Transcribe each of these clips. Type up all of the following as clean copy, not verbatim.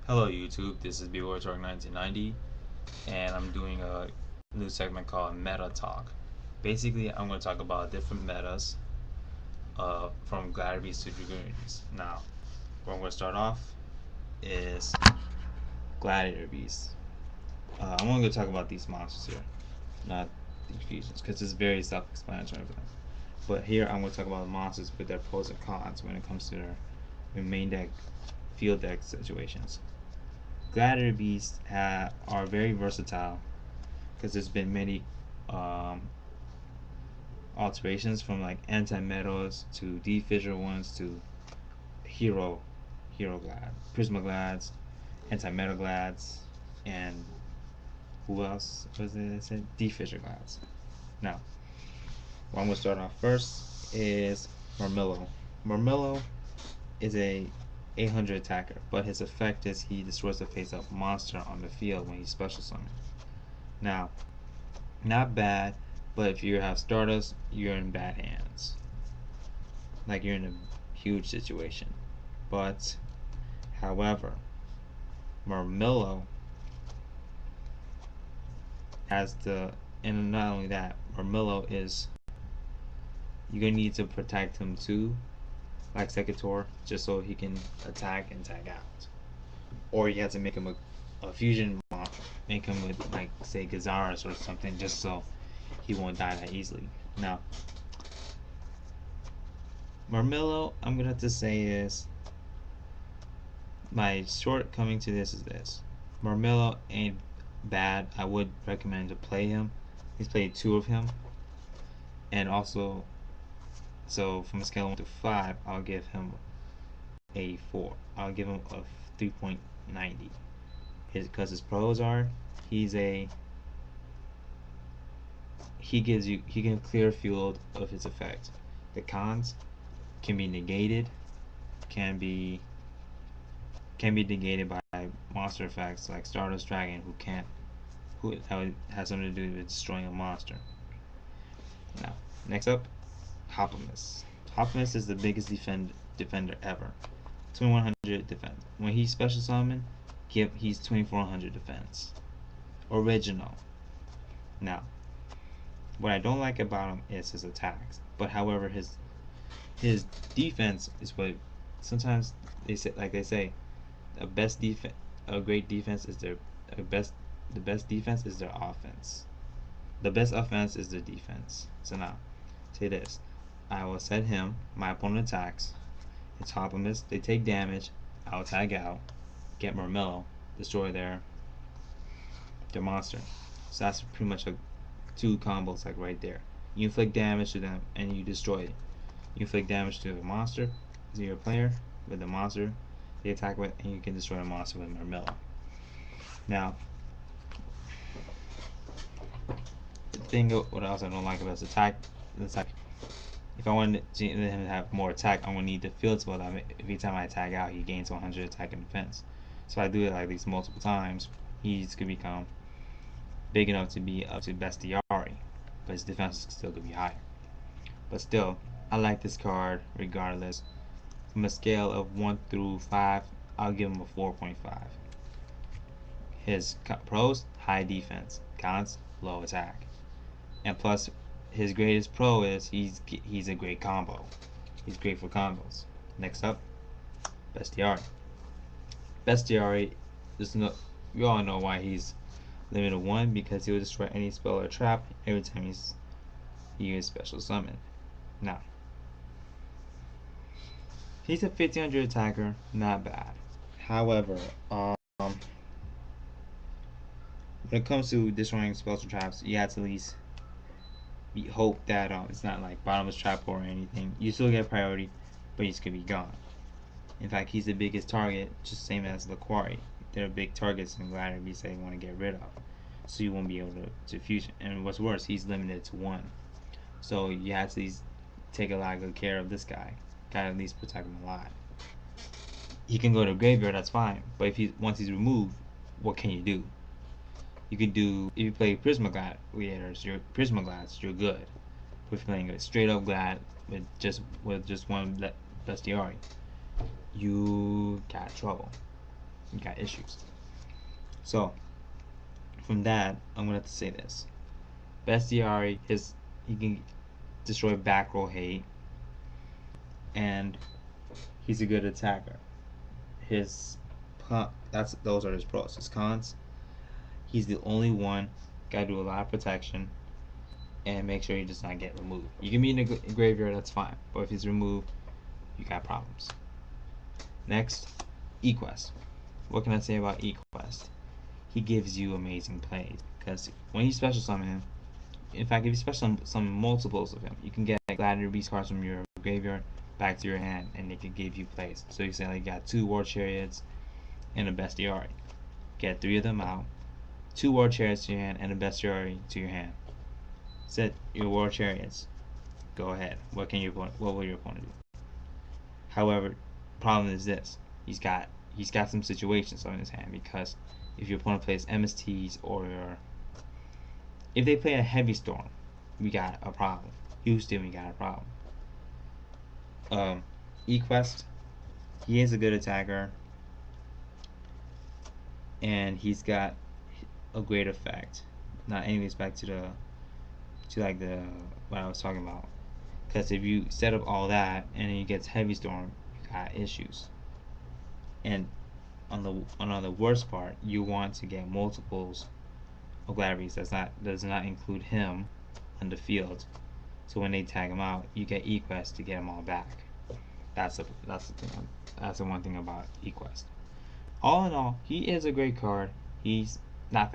Hello YouTube, this is BWarTalk 1990 and I'm doing a new segment called Meta Talk. Basically, I'm going to talk about different metas from Gladiator Beats to Dragoons. Now, where I'm going to start off is Gladiator Beats. I'm only going to talk about these monsters here, not the fusions, because it's very self-explanatory for them. But here I'm going to talk about the monsters with their pros and cons when it comes to their main deck, field deck situations. Gladiator Beasts are very versatile because there's been many um, alterations from like anti-metals to defissure ones to hero glad, prisma glads, anti-metal glads, and who else was it? I said defissure glads. Now, what I'm gonna start off first is Marmillo. Marmillo is a 800 attacker, but his effect is he destroys the face-up monster on the field when he's special summoned. Now, not bad, but if you have Stardust, you're in bad hands. Like you're in a huge situation. But, however, Marmillo has and not only that, Marmillo is, you're gonna need to protect him too, like Secator, just so he can attack and tag out. Or you have to make him a fusion monster, make him with like say Gazaris or something, just so he won't die that easily. Now, Marmillo, I'm gonna have to say is my shortcoming to this is this: Marmillo ain't bad. I would recommend to play him. He's played 2 of him, and also, so from a scale of 1 to 5, I'll give him a 4. I'll give him a 3.90. Because his pros are, he can clear field of his effect. The cons can be negated, can be negated by monster effects like Stardust Dragon, who has something to do with destroying a monster. Now, next up, Hoplimus. Hoplimus is the biggest defender ever. 2100 defense. When he's special summon, he's 2400 defense. Original. Now, what I don't like about him is his attacks. But however, his defense is what sometimes they say a great defense is their the best defense is their offense. The best offense is their defense. So now, say this. I will set him, my opponent attacks, it's Hoplimus, they take damage, I'll tag out, get Marmillo, destroy their monster. So that's pretty much 2 combos like right there. You inflict damage to them and you destroy it. You inflict damage to the monster, to your player, with the monster they attack with, and you can destroy the monster with Marmillo. Now, the thing what else I don't like about his attack, if I wanted him to have more attack, I'm gonna need the field spell that every time I tag out, he gains 100 attack and defense. So if I do it like these multiple times, he's gonna become big enough to be up to Bestiari, but his defense is still gonna be higher. But still, I like this card regardless. From a scale of 1 through 5, I'll give him a 4.5. His pros, high defense. Cons, low attack. And plus, his greatest pro is he's a great combo. He's great for combos. Next up, Bestiari. Bestiari, we all know why he's limited 1, because he will destroy any spell or trap every time he is special summoned. Now, he's a 1500 attacker, not bad. However, when it comes to destroying spells or traps, you have to at least hope that it's not like bottomless trap or anything. You still get priority, but he's gonna be gone. In fact, he's the biggest target, just same as the Quarry. They're big targets in Gladiator Beats that you want to get rid of, so you won't be able to fusion. And what's worse, he's limited to 1, so you have to at least take a lot of good care of this guy. Gotta at least protect him alive. He can go to graveyard, that's fine, but once he's removed, what can you do? You can do, if you play Prisma Gladiators, you're good. If you're playing a straight up Glad with just one Bestiari, you got trouble. you got issues. So from that, I'm gonna have to say this: Bestiari, he can destroy back row hate, and he's a good attacker. His those are his pros. His cons: he's the only one. Gotta do a lot of protection and make sure he does not get removed. You can be in a graveyard, that's fine, but if he's removed, you got problems. Next, Equest. What can I say about Equest? He gives you amazing plays because when you special summon him, in fact, if you special summon multiples of him, you can get Gladiator Beats cards from your graveyard back to your hand, and they can give you plays. So you say like you got 2 War Chariots and a Bestiari. Get 3 of them out, 2 War Chariots to your hand, and a Bestiari to your hand. Set your War Chariots. Go ahead. What will your opponent do? However, problem is this: he's got some situations on his hand, because if your opponent plays MSTs, or if they play a Heavy Storm, we got a problem. Houston, we got a problem. Equest, he is a good attacker, and he's got a great effect. Not anyways, back to like the what I was talking about. Because if you set up all that and then you get Heavy Storm, you got issues. And on the worst part, you want to get multiples of Gladiators. Does not include him on the field. So when they tag him out, you get Equest to get them all back. That's the thing. That's the one thing about Equest. All in all, he is a great card. He's not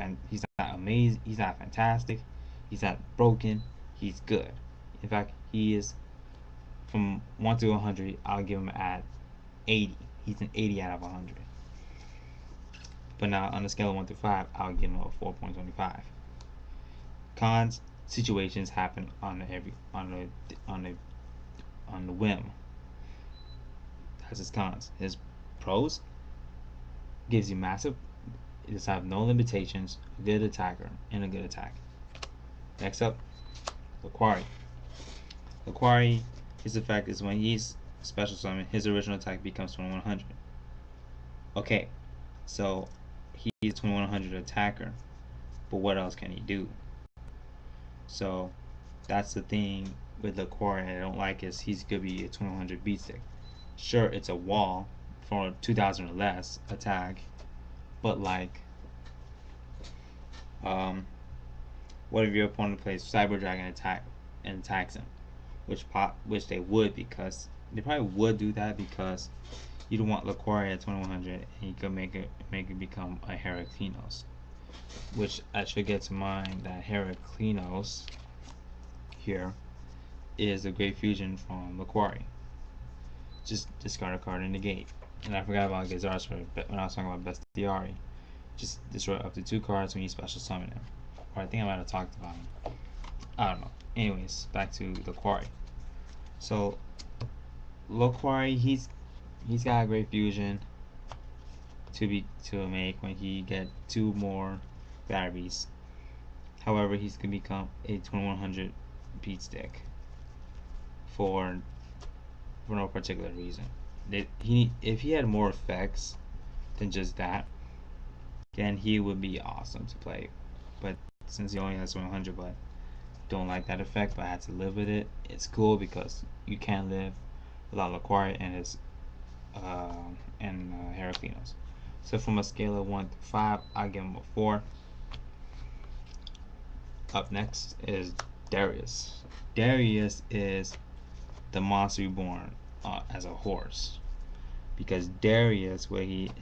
amazing. He's not fantastic. He's not broken. He's good. In fact, he is, from 1 to 100, I'll give him at 80. He's an 80 out of 100. But now on a scale of 1 to 5, I'll give him a 4.25. Cons: situations happen on the whim. That's his cons. His pros: gives you massive. It does have no limitations. A good attacker and a good attack. Next up, Laquari. Laquari, his effect is when he's special summon, his original attack becomes 2100. Okay, so he's a 2100 attacker, but what else can he do? So that's the thing with Laquari I don't like, is he's gonna be a 2100 beat stick. Sure, it's a wall for 2000 or less attack, but like, what if your opponent plays Cyber Dragon and attacks him? Which they would, because they probably would do that, because you don't want Laquari at 2100 and you can make it become a Heraclinos. Which I should get to mind that Heraclinos here is a great fusion from Laquari. Just discard a card and negate. And I forgot about Gazars when I was talking about Bestiari. Just destroy up to 2 cards when you special summon him. Or I think I might have talked about him. I don't know. Anyways, back to Laquari. So Laquari, he's got a great fusion to make when he get 2 more batteries. However, he's gonna become a 2100 beat stick for no particular reason. If he had more effects than just that, then he would be awesome to play. But since he only has 100, but don't like that effect, but I had to live with it. It's cool because you can't live without Laquari and his Heraclinos. So from a scale of 1 to 5, I'll give him a 4. Up next is Darius. Darius is the monster reborn as a horse, because Darius,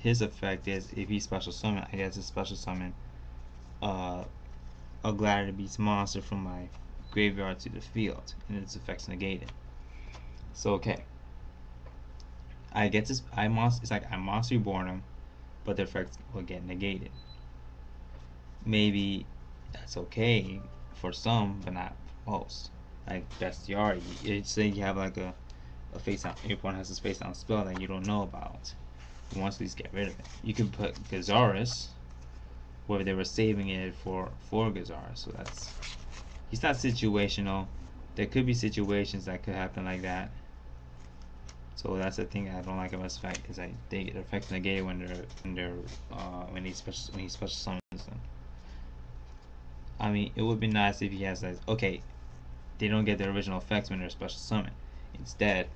his effect is, if he special summon, I guess his special summon a Gladiator Beats monster from my graveyard to the field, and its effects negated. So okay, I get this. It's like I monster reborn him, but the effects will get negated. Maybe that's okay for some, but not for most. Like Bestiari, say you have like a face down, your opponent has a face down spell that you don't know about. You want to at least get rid of it. You can put Gazaris, where they were saving it for Gazaris. So he's not situational. There could be situations that could happen like that. So that's the thing I don't like about this effect, is that they get effects negated when he special summons them. I mean, it would be nice if he has like, okay, they don't get their original effects when they're special summon. Instead,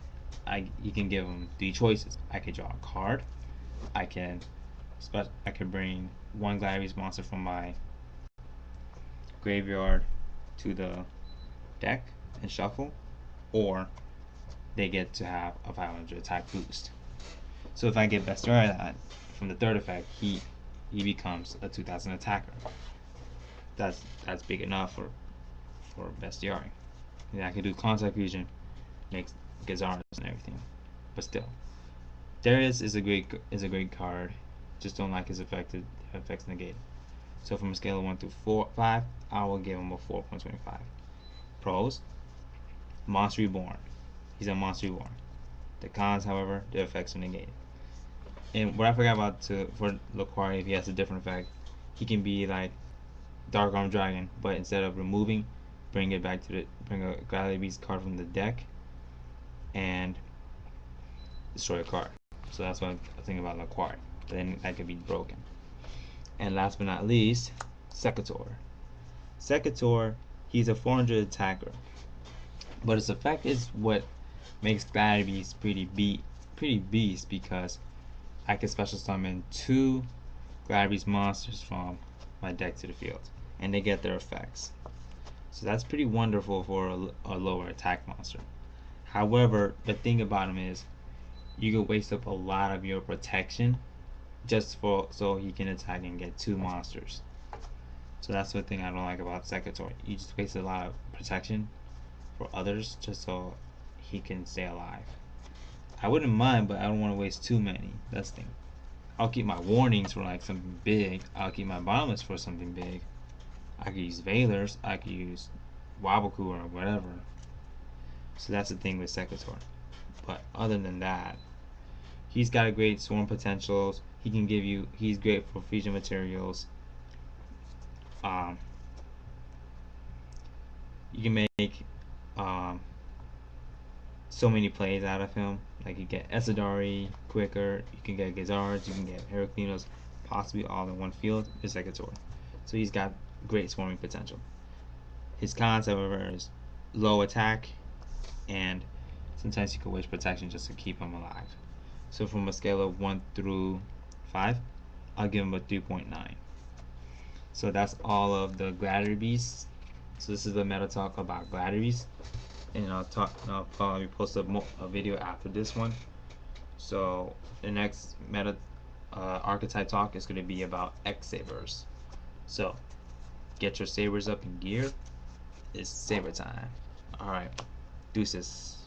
you can give them 3 choices. I could draw a card. I can bring one Gladiator Beats monster from my graveyard to the deck and shuffle, or they get to have a 500 attack boost. So if I get Bestiary that from the 3rd effect, he becomes a 2000 attacker. That's big enough for Bestiary. And I can do Contact Fusion, makes Gazardas and everything. But still, Darius is a great card. Just don't like his effects negated. So from a scale of 1 to 5, I will give him a 4.25. Pros: Monster Reborn. He's a Monster Reborn. The cons, however, the effects are negated. And what I forgot about for Laquari, if he has a different effect, he can be like Dark Arm Dragon, but instead of removing, bring a Gladiator Beats card from the deck and destroy a card. So that's what I'm thinking about Laquari. Then that could be broken. And last but not least, Secator. Secator, he's a 400 attacker, but his effect is what makes Gladiator Beats pretty beast, because I can special summon 2 Gladiator Beats monsters from my deck to the field, and they get their effects. So that's pretty wonderful for a lower attack monster. However, the thing about him is you can waste up a lot of your protection just so he can attack and get 2 monsters. So that's the thing I don't like about Secator. You just waste a lot of protection for others just so he can stay alive. I wouldn't mind, but I don't want to waste too many. That's the thing. I'll keep my warnings for like something big. I'll keep my bottomless for something big. I could use Veilers. I could use Waboku or whatever. So that's the thing with Secator. But other than that, he's got a great swarm potentials. He's great for fusion materials. You can make so many plays out of him. Like you get Esadari quicker, you can get Gazards, you can get Heraclinos, possibly all in one field. It's Secator. So he's got great swarming potential. His cons, however, is low attack, and sometimes you can waste protection just to keep him alive. So from a scale of 1 through 5, I'll give him a 3.9. So that's all of the Gladiator Beasts. So this is the meta talk about Gladiator Beasts, and I'll probably post a video after this one. So the next meta archetype talk is going to be about X Sabers. So get your sabers up in gear. It's saber time. Alright, deuces.